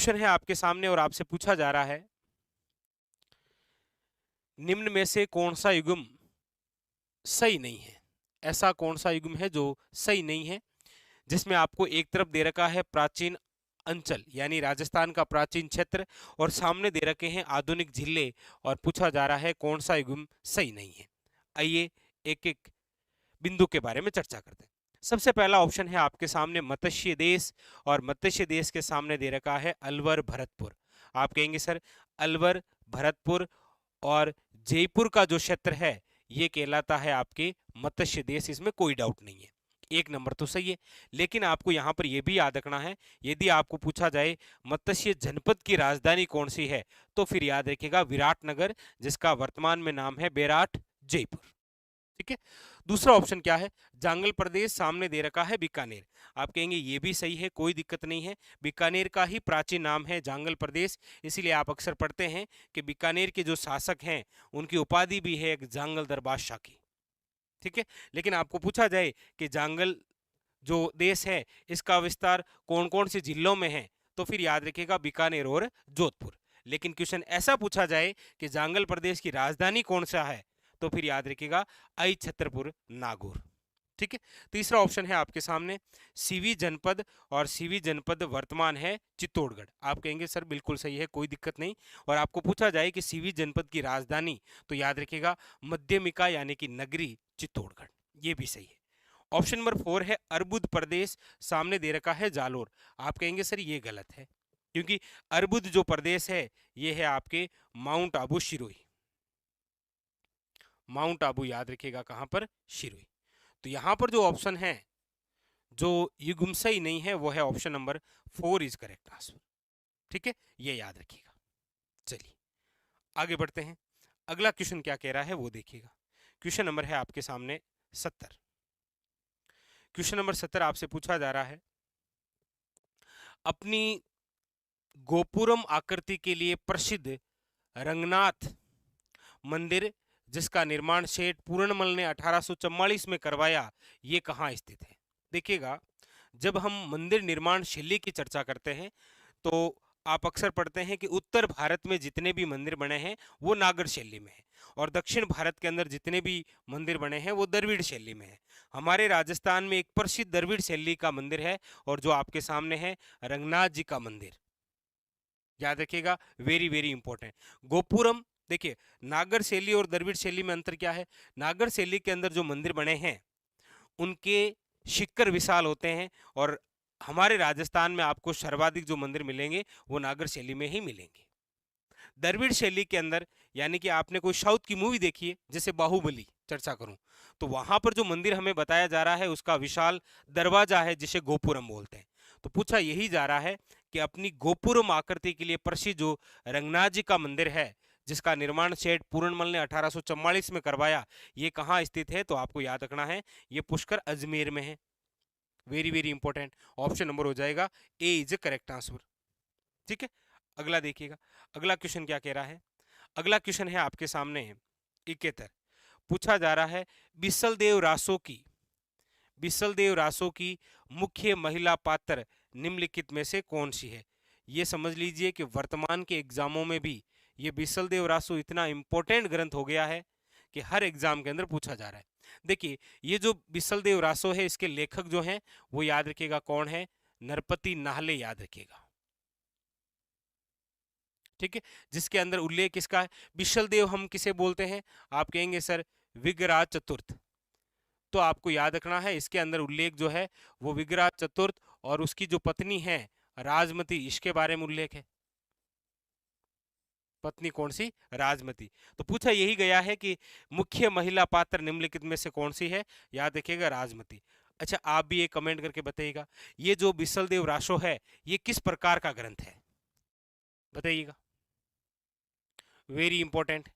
Question है आपके सामने और आपसे पूछा जा रहा है, निम्न में से कौन सा युग्म सही नहीं है? ऐसा कौन सा युग्म है जो सही नहीं है? जिसमें आपको एक तरफ दे रखा है प्राचीन अंचल यानी राजस्थान का प्राचीन क्षेत्र और सामने दे रखे हैं आधुनिक जिले और पूछा जा रहा है कौन सा युग्म सही नहीं है। आइए एक एक बिंदु के बारे में चर्चा करते हैं। सबसे पहला ऑप्शन है आपके सामने मत्स्य देश और मत्स्य देश के सामने दे रखा है अलवर भरतपुर। आप कहेंगे सर अलवर भरतपुर और जयपुर का जो क्षेत्र है ये कहलाता है आपके मत्स्य देश, इसमें कोई डाउट नहीं है। एक नंबर तो सही है, लेकिन आपको यहां पर यह भी याद रखना है, यदि आपको पूछा जाए मत्स्य जनपद की राजधानी कौन सी है तो फिर याद रखिएगा विराटनगर, जिसका वर्तमान में नाम है बेराट जयपुर। ठीक है। दूसरा ऑप्शन क्या है? जांगल प्रदेश, सामने दे रखा है बीकानेर। आप कहेंगे ये भी सही है, कोई दिक्कत नहीं है, बीकानेर का ही प्राचीन नाम है जांगल प्रदेश, इसीलिए आप अक्सर पढ़ते हैं कि बीकानेर के जो शासक हैं उनकी उपाधि भी है एक जांगल दर बादशाह की। ठीक है। लेकिन आपको पूछा जाए कि जांगल जो देश है इसका विस्तार कौन कौन से जिलों में है तो फिर याद रखिएगा बीकानेर और जोधपुर। लेकिन क्वेश्चन ऐसा पूछा जाए कि जांगल प्रदेश की राजधानी कौन सा है तो फिर याद रखिएगा आई छतरपुर नागौर। ठीक है। तीसरा ऑप्शन है आपके सामने सीवी जनपद और सीवी जनपद वर्तमान है चित्तौड़गढ़। आप कहेंगे सर बिल्कुल सही है, कोई दिक्कत नहीं, और आपको पूछा जाए कि सीवी जनपद की राजधानी तो याद रखिएगा मध्यमिका यानी कि नगरी चित्तौड़गढ़, ये भी सही है। ऑप्शन नंबर 4 है अर्बुद प्रदेश, सामने दे रखा है जालोर। आप कहेंगे सर ये गलत है, क्योंकि अर्बुद जो प्रदेश है ये है आपके माउंट आबू शिरोई। माउंट आबू याद रखिएगा कहां पर? शिरोई। तो यहां पर जो ऑप्शन है जो युग्म सही नहीं है वो है option number 4 is correct answer. ठीक है, ये याद रखिएगा। चलिए आगे बढ़ते हैं। अगला क्वेश्चन क्या कह रहा है वो देखिएगा। क्वेश्चन नंबर है आपके सामने 70। क्वेश्चन नंबर 70 आपसे पूछा जा रहा है, अपनी गोपुरम आकृति के लिए प्रसिद्ध रंगनाथ मंदिर जिसका निर्माण सेठ पूर्णमल ने 1844 में करवाया, ये कहाँ स्थित है? देखिएगा, जब हम मंदिर निर्माण शैली की चर्चा करते हैं तो आप अक्सर पढ़ते हैं कि उत्तर भारत में जितने भी मंदिर बने हैं वो नागर शैली में है और दक्षिण भारत के अंदर जितने भी मंदिर बने हैं वो द्रविड़ शैली में है। हमारे राजस्थान में एक प्रसिद्ध द्रविड़ शैली का मंदिर है और जो आपके सामने है रंगनाथ जी का मंदिर, याद रखिएगा, वेरी वेरी इंपॉर्टेंट। गोपुरम, देखिए नागर शैली और द्रविड़ शैली में अंतर क्या है? नागर शैली के अंदर जो मंदिर बने हैं उनके शिखर विशाल होते हैं और हमारे राजस्थान में आपको सर्वाधिक जो मंदिर मिलेंगे वो नागर शैली में ही मिलेंगे। द्रविड़ शैली के अंदर यानी कि आपने कोई साउथ की मूवी देखी है जैसे बाहुबली चर्चा करूं तो वहां पर जो मंदिर हमें बताया जा रहा है उसका विशाल दरवाजा है जिसे गोपुरम बोलते हैं। तो पूछा यही जा रहा है कि अपनी गोपुरम आकृति के लिए प्रसिद्ध जो रंगनाथ जी का मंदिर है जिसका निर्माण सेठ पूर्णमल ने 1844 में करवाया, ये कहाँ स्थित है? तो आपको याद रखना है ये पुष्कर अजमेर में है। Very very important, option number हो जाएगा ए इज करेक्ट आंसर। ठीक है। अगला देखिएगा, अगला क्वेश्चन क्या कह रहा है? अगला क्वेश्चन है आपके सामने 71। पूछा जा रहा है बिसलदेव रासो की, बिसलदेव रासो की मुख्य महिला पात्र निम्नलिखित में से कौन सी है? ये समझ लीजिए कि वर्तमान के एग्जामों में भी ये बिसलदेव रासो इतना इंपॉर्टेंट ग्रंथ हो गया है कि हर एग्जाम के अंदर पूछा जा रहा है। देखिए ये जो बिसलदेव रासो है इसके लेखक जो हैं वो याद रखिएगा कौन है? नरपति नाहले, याद रखिएगा। ठीक है, जिसके अंदर उल्लेख किसका है? बिशलदेव हम किसे बोलते हैं? आप कहेंगे सर विग्रह चतुर्थ। तो आपको याद रखना है इसके अंदर उल्लेख जो है वो विग्रह चतुर्थ और उसकी जो पत्नी है राजमती, इसके बारे में उल्लेख है। पत्नी कौन सी? राजमती। तो पूछा यही गया है कि मुख्य महिला पात्र निम्नलिखित में से कौन सी है? याद रखिएगा राजमती। अच्छा आप भी ये कमेंट करके बताइएगा ये जो बिसलदेव रासो है ये किस प्रकार का ग्रंथ है, बताइएगा। वेरी इंपॉर्टेंट,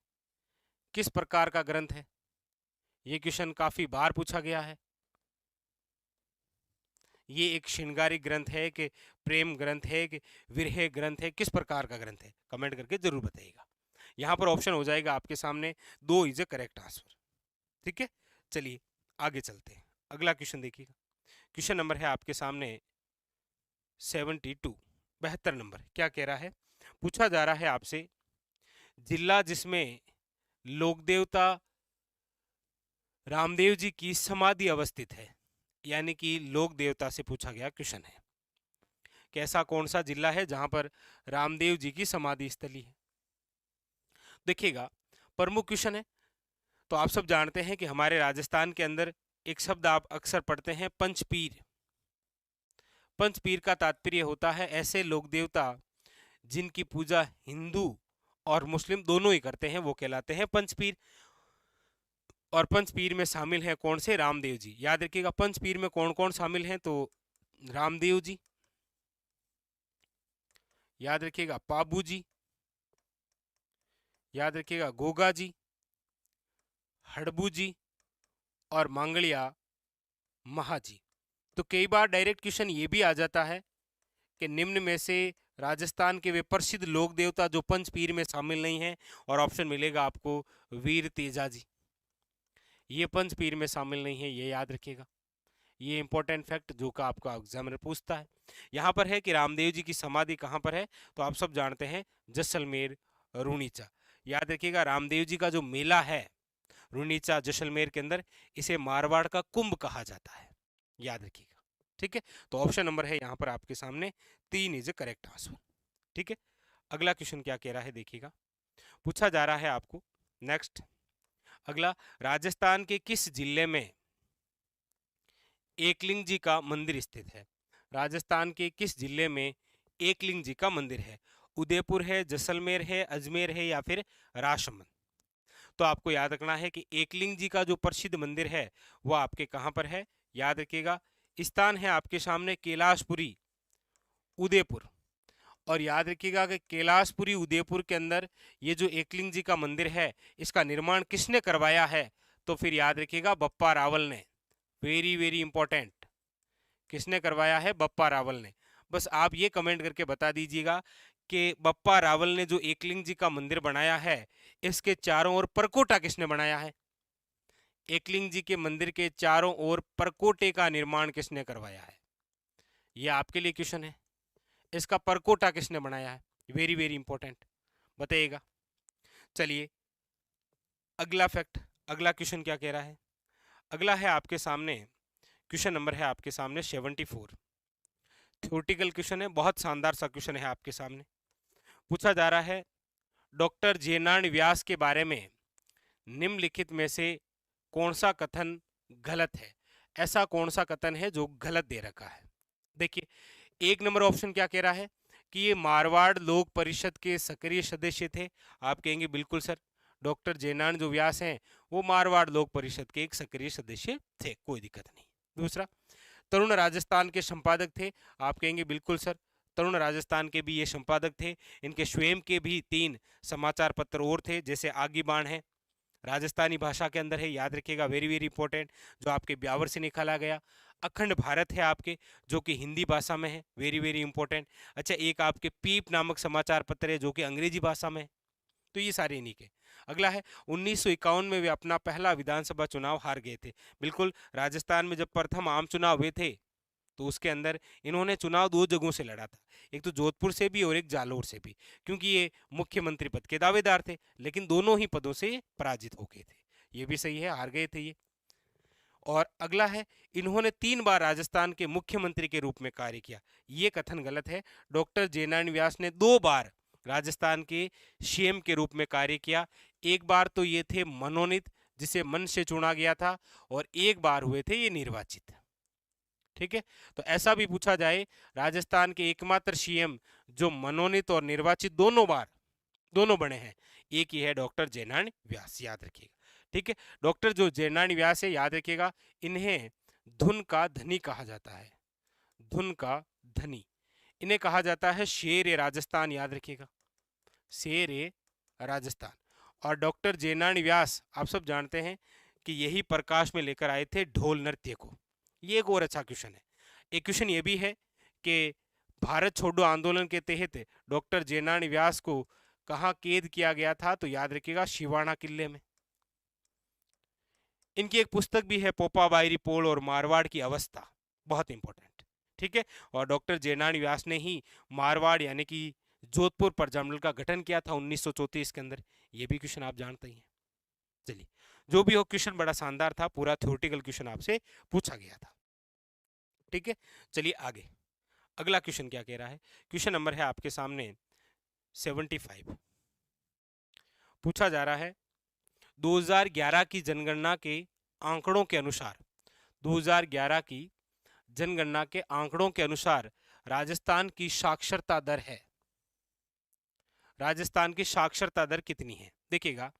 किस प्रकार का ग्रंथ है? ये क्वेश्चन काफी बार पूछा गया है। ये एक श्रृंगारिक ग्रंथ है कि प्रेम ग्रंथ है कि विरह ग्रंथ है, किस प्रकार का ग्रंथ है? कमेंट करके जरूर बताइएगा। यहाँ पर ऑप्शन हो जाएगा आपके सामने 2 इज ए करेक्ट आंसर। ठीक है, चलिए आगे चलते हैं। अगला क्वेश्चन देखिएगा। क्वेश्चन नंबर है आपके सामने 72। 72 नंबर क्या कह रहा है, पूछा जा रहा है आपसे, जिला जिसमें लोक देवता रामदेव जी की समाधि अवस्थित है, यानी कि लोक देवता से पूछा गया क्वेश्चन है कि ऐसा कौन सा जिला है जहां पर रामदेव जी की समाधि स्थली है। देखिएगा, प्रमुख क्वेश्चन है। तो आप सब जानते हैं कि हमारे राजस्थान के अंदर एक शब्द आप अक्सर पढ़ते हैं, पंचपीर। पंचपीर का तात्पर्य होता है ऐसे लोक देवता जिनकी पूजा हिंदू और मुस्लिम दोनों ही करते हैं, वो कहलाते हैं पंचपीर। और पंचपीर में शामिल हैं कौन से, रामदेव जी। याद रखिएगा पंचपीर में कौन कौन शामिल हैं, तो रामदेव जी, याद रखिएगा पाबू जी, याद रखिएगा गोगा जी, हड़बू जी और मांगलिया महाजी। तो कई बार डायरेक्ट क्वेश्चन ये भी आ जाता है कि निम्न में से राजस्थान के वे प्रसिद्ध लोक देवता जो पंचपीर में शामिल नहीं हैं, और ऑप्शन मिलेगा आपको वीर तेजा जी, ये पंचपीर में शामिल नहीं है, ये याद रखिएगा। ये इंपॉर्टेंट फैक्ट जो का आपका एग्जामिनर पूछता है। यहाँ पर है कि रामदेव जी की समाधि कहाँ पर है, तो आप सब जानते हैं जैसलमेर रूनीचा। याद रखिएगा रामदेव जी का जो मेला है रूनीचा जैसलमेर के अंदर, इसे मारवाड़ का कुंभ कहा जाता है, याद रखिएगा। ठीक है, तो ऑप्शन नंबर है यहाँ पर आपके सामने 3 इज ए करेक्ट आंसर। ठीक है, अगला क्वेश्चन क्या कह रहा है देखिएगा, पूछा जा रहा है आपको नेक्स्ट, अगला, राजस्थान के किस जिले में एकलिंग जी का मंदिर स्थित है। राजस्थान के किस जिले में एकलिंग जी का मंदिर है, उदयपुर है, जैसलमेर है, अजमेर है या फिर राजसमंद। तो आपको याद रखना है कि एकलिंग जी का जो प्रसिद्ध मंदिर है वो आपके कहाँ पर है, याद रखिएगा स्थान है आपके सामने कैलाशपुरी उदयपुर। और याद रखिएगा कि कैलाशपुरी उदयपुर के अंदर ये जो एकलिंग जी का मंदिर है इसका निर्माण किसने करवाया है, तो फिर याद रखिएगा बप्पा रावल ने। वेरी वेरी इंपॉर्टेंट, किसने करवाया है, बप्पा रावल ने। बस आप ये कमेंट करके बता दीजिएगा कि बप्पा रावल ने जो एकलिंग जी का मंदिर बनाया है इसके चारों ओर परकोटा किसने बनाया है। एकलिंग जी के मंदिर के चारों ओर परकोटे का निर्माण किसने करवाया है, यह आपके लिए क्वेश्चन है। इसका परकोटा किसने बनाया है, वेरी वेरी इंपॉर्टेंट, बताइएगा। चलिए अगला फैक्ट, अगला क्वेश्चन क्या कह रहा है, अगला है आपके सामने क्वेश्चन नंबर है आपके सामने 74। थ्योरेटिकल क्वेश्चन है, बहुत शानदार सा क्वेश्चन है आपके सामने। पूछा जा रहा है डॉक्टर जेनान व्यास के बारे में निम्नलिखित में से कौन सा कथन गलत है। ऐसा कौन सा कथन है जो गलत दे रखा है। देखिए 1 नंबर ऑप्शन क्या कह रहा है कि ये मारवाड़ लोक परिषद के सक्रिय सदस्य थे। आप कहेंगे बिल्कुल सर, डॉक्टर जेनान जो व्यास हैं वो मारवाड़ लोक परिषद के एक सक्रिय सदस्य थे, कोई दिक्कत नहीं। दूसरा, तरुण राजस्थान के संपादक थे। आप कहेंगे बिल्कुल सर, तरुण राजस्थान के भी ये संपादक थे। इनके स्वयं के भी 3 समाचार पत्र और थे, जैसे आगी बाण है, राजस्थानी भाषा के अंदर है, याद रखिएगा, वेरी वेरी इंपॉर्टेंट, जो आपके ब्यावर से निकाला गया। अखंड भारत है आपके, जो कि हिंदी भाषा में है, वेरी वेरी इंपॉर्टेंट। अच्छा, एक आपके पीप नामक समाचार पत्र है जो कि अंग्रेजी भाषा में है। तो ये सारे इन्हीं के। अगला है 1951 में वे अपना पहला विधानसभा चुनाव हार गए थे। बिल्कुल, राजस्थान में जब प्रथम आम चुनाव हुए थे तो उसके अंदर इन्होंने चुनाव 2 जगहों से लड़ा था, एक तो जोधपुर से भी और एक जालोर से भी, क्योंकि ये मुख्यमंत्री पद के दावेदार थे, लेकिन दोनों ही पदों से पराजित हो गए थे। ये भी सही है, हार गए थे ये। और अगला है इन्होंने 3 बार राजस्थान के मुख्यमंत्री के रूप में कार्य किया। ये कथन गलत है। डॉक्टर जेनान व्यास ने 2 बार राजस्थान के सीएम के रूप में कार्य किया। एक बार तो ये थे मनोनीत, जिसे मन से चुना गया था, और एक बार हुए थे ये निर्वाचित। ठीक है, तो ऐसा भी पूछा जाए, राजस्थान के एकमात्र सीएम जो मनोनीत और निर्वाचित दोनों बने हैं, एक ही है डॉक्टर जेनान व्यास, याद रखिएगा। ठीक है, डॉक्टर जो जेनान व्यास है, याद रखिएगा, इन्हें धुन का धनी कहा जाता है, धुन का धनी। इन्हें कहा जाता है शेर ए राजस्थान, याद रखिएगा, शेर ए राजस्थान। और डॉक्टर जेनान व्यास आप सब जानते हैं कि यही प्रकाश में लेकर आए थे ढोल नृत्य को। ये एक और अच्छा क्वेश्चन है। एक क्वेश्चन ये भी है कि भारत छोड़ो आंदोलन के तहत डॉक्टर जेनान व्यास को कहाँ कैद किया गया था, तो याद रखिएगा शिवाना किले में। इनकी एक पुस्तक भी है पोपा बाई रिपोर्ट और मारवाड़ की अवस्था, बहुत इंपॉर्टेंट। ठीक है। और डॉक्टर जेनानी व्यास ने ही मारवाड़ यानी कि जोधपुर प्रजामंडल का गठन किया था 1934 के अंदर। ये भी क्वेश्चन आप जानते ही हैं। चलिए, जो भी हो, क्वेश्चन बड़ा शानदार था, पूरा थ्योरेटिकल क्वेश्चन आपसे पूछा गया था। ठीक है, चलिए आगे। अगला क्वेश्चन क्या कह रहा है? क्वेश्चन नंबर है आपके सामने 75। पूछा जा रहा है 2011 की जनगणना के आंकड़ों के अनुसार, 2011 की जनगणना के आंकड़ों के अनुसार राजस्थान की साक्षरता दर है, राजस्थान की साक्षरता दर कितनी है? देखिएगा,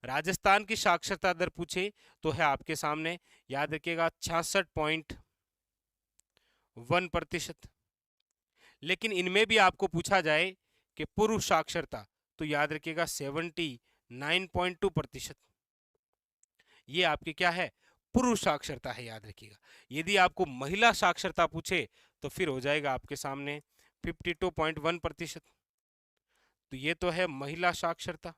राजस्थान की साक्षरता दर पूछे तो है आपके सामने, याद रखिएगा 66.1%। लेकिन इनमें भी आपको पूछा जाए कि पूर्व साक्षरता, तो याद रखिएगा 79.2%। ये आपकी क्या है? पूर्व साक्षरता है, याद रखिएगा। यदि आपको महिला साक्षरता पूछे तो फिर हो जाएगा आपके सामने 52.1%। तो ये तो है महिला साक्षरता,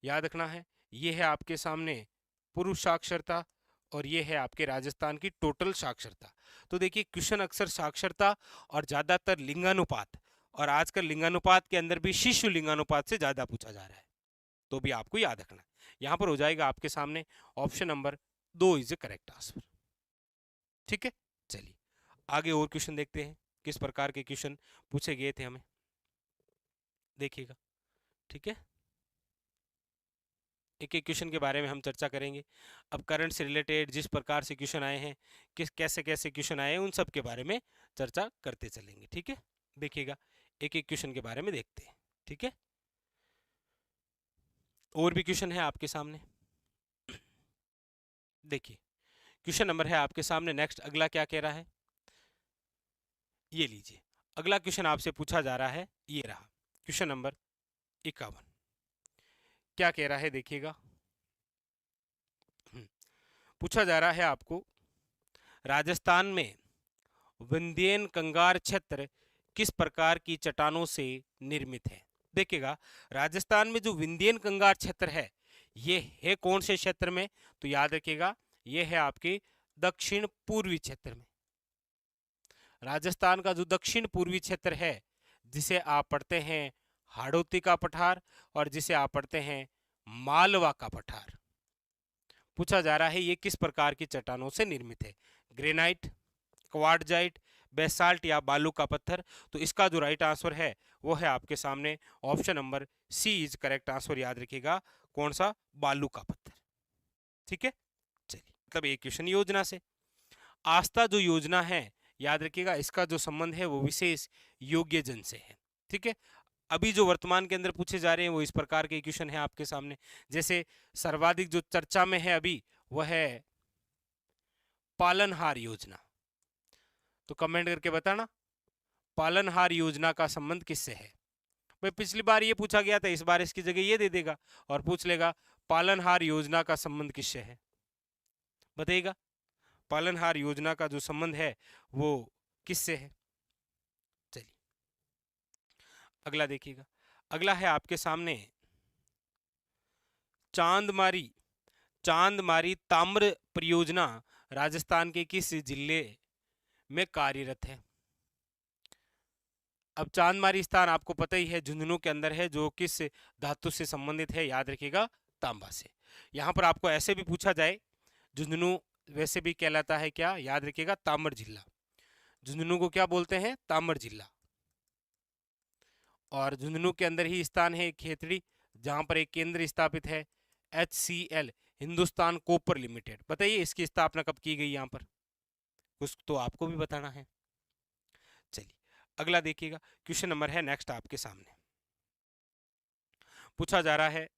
याद रखना है। ये है आपके सामने पुरुष साक्षरता, और ये है आपके राजस्थान की टोटल साक्षरता। तो देखिए, क्वेश्चन अक्सर साक्षरता और ज्यादातर लिंगानुपात, और आजकल लिंगानुपात के अंदर भी शिशु लिंगानुपात से ज्यादा पूछा जा रहा है, तो भी आपको याद रखना है। यहां पर हो जाएगा आपके सामने option number 2 is the correct answer. ठीक है, चलिए आगे और क्वेश्चन देखते हैं, किस प्रकार के क्वेश्चन पूछे गए थे हमें, देखिएगा। ठीक है, एक एक क्वेश्चन के बारे में हम चर्चा करेंगे। अब करंट से रिलेटेड जिस प्रकार से क्वेश्चन आए हैं, किस कैसे कैसे क्वेश्चन आए हैं, उन सब के बारे में चर्चा करते चलेंगे। ठीक है, देखिएगा, एक एक क्वेश्चन के बारे में देखते हैं। ठीक है, और भी क्वेश्चन है आपके सामने, देखिए। क्वेश्चन नंबर है आपके सामने नेक्स्ट, अगला क्या कह रहा है, ये लीजिए। अगला क्वेश्चन आपसे पूछा जा रहा है, ये रहा क्वेश्चन नंबर 51। क्या कह रहा है, देखिएगा। पूछा जा रहा है आपको, राजस्थान में विंध्यन कंगार क्षेत्र किस प्रकार की चट्टानों से निर्मित है? देखिएगा, राजस्थान में जो विंध्यन कंगार क्षेत्र है, ये है कौन से क्षेत्र में? तो याद रखिएगा, ये है आपके दक्षिण पूर्वी क्षेत्र में। राजस्थान का जो दक्षिण पूर्वी क्षेत्र है, जिसे आप पढ़ते हैं हाड़ौती का पठार, और जिसे आप पढ़ते हैं मालवा का पठार। पूछा जा रहा है ये किस प्रकार की चट्टानों से निर्मित है? ग्रेनाइट, क्वार्टजाइट, बेसाल्ट या बालू का पत्थर? तो इसका जो राइट आंसर है वो है आपके सामने option number c is correct answer, याद रखिएगा। कौन सा? बालू का पत्थर। ठीक है, चलिए, मतलब एक क्वेश्चन योजना से। आस्था जो योजना है, याद रखिएगा, इसका जो संबंध है वो विशेष योग्य जन से है। ठीक है, अभी जो वर्तमान के अंदर पूछे जा रहे हैं वो इस प्रकार के क्वेश्चन है आपके सामने। जैसे सर्वाधिक जो चर्चा में है अभी, वह है पालनहार योजना। तो कमेंट करके बताना, पालनहार योजना का संबंध किससे है? भाई पिछली बार ये पूछा गया था, इस बार इसकी जगह ये दे देगा और पूछ लेगा पालनहार योजना का संबंध किससे है, बताइएगा। पालनहार योजना का जो संबंध है वो किससे है? चलिए अगला देखिएगा। अगला है आपके सामने चांदमारी, चांदमारी ताम्र परियोजना राजस्थान के किस जिले में कार्यरत है? अब चांदमारी स्थान आपको पता ही है, झुंझुनू के अंदर है, जो किस धातु से संबंधित है? याद रखिएगा, तांबा से। यहां पर आपको ऐसे भी पूछा जाए, झुंझुनू वैसे भी कहलाता है क्या? याद रखिएगा, ताम्र जिला। झुंझुनू को क्या बोलते हैं? ताम्र जिला। और झुंझुनू के अंदर ही स्थान है खेतड़ी, जहां पर एक केंद्र स्थापित है HCL, हिंदुस्तान कॉपर लिमिटेड। बताइए इसकी स्थापना कब की गई? यहाँ पर कुछ तो आपको भी बताना है। चलिए अगला देखिएगा, क्वेश्चन नंबर है नेक्स्ट आपके सामने। पूछा जा रहा है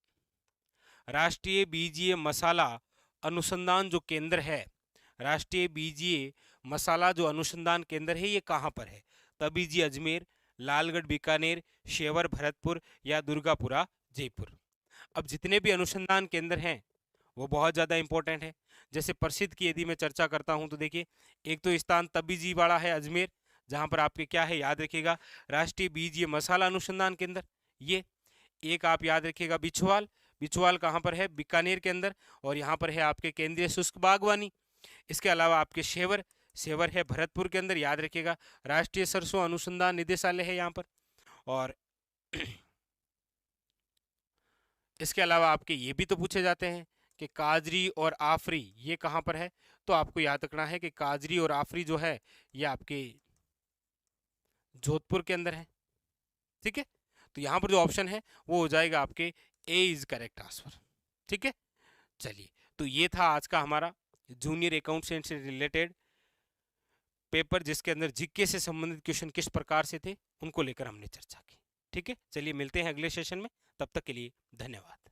राष्ट्रीय बीजीय मसाला अनुसंधान जो केंद्र है, राष्ट्रीय बीजीय मसाला जो अनुसंधान केंद्र है, ये कहाँ पर है? तबीजी अजमेर, लालगढ़ बीकानेर, शेवर भरतपुर या दुर्गापुरा जयपुर? अब जितने भी अनुसंधान केंद्र हैं वो बहुत ज़्यादा इंपॉर्टेंट है। जैसे प्रसिद्ध की यदि मैं चर्चा करता हूं तो देखिए, एक तो स्थान तबीजी वाला है अजमेर, जहां पर आपके क्या है? याद रखिएगा, राष्ट्रीय बीजीय मसाला अनुसंधान केंद्र। ये एक आप याद रखिएगा बिछवाल, बिछवाल कहाँ पर है? बीकानेर के अंदर, और यहाँ पर है आपके केंद्रीय शुष्क बागवानी। इसके अलावा आपके शेवर, सेवर है भरतपुर के अंदर, याद रखिएगा। राष्ट्रीय सरसों अनुसंधान निदेशालय है यहाँ पर। और इसके अलावा आपके ये भी तो पूछे जाते हैं कि काजरी और आफरी ये कहाँ पर है, तो आपको याद रखना है कि काजरी और आफरी जो है ये आपके जोधपुर के अंदर है। ठीक है, तो यहाँ पर जो ऑप्शन है वो हो जाएगा आपके ए इज करेक्ट आंसर। ठीक है, चलिए, तो ये था आज का हमारा जूनियर अकाउंटेंट से रिलेटेड पेपर, जिसके अंदर जीके से संबंधित क्वेश्चन किस प्रकार से थे उनको लेकर हमने चर्चा की। ठीक है, चलिए मिलते हैं अगले सेशन में, तब तक के लिए धन्यवाद।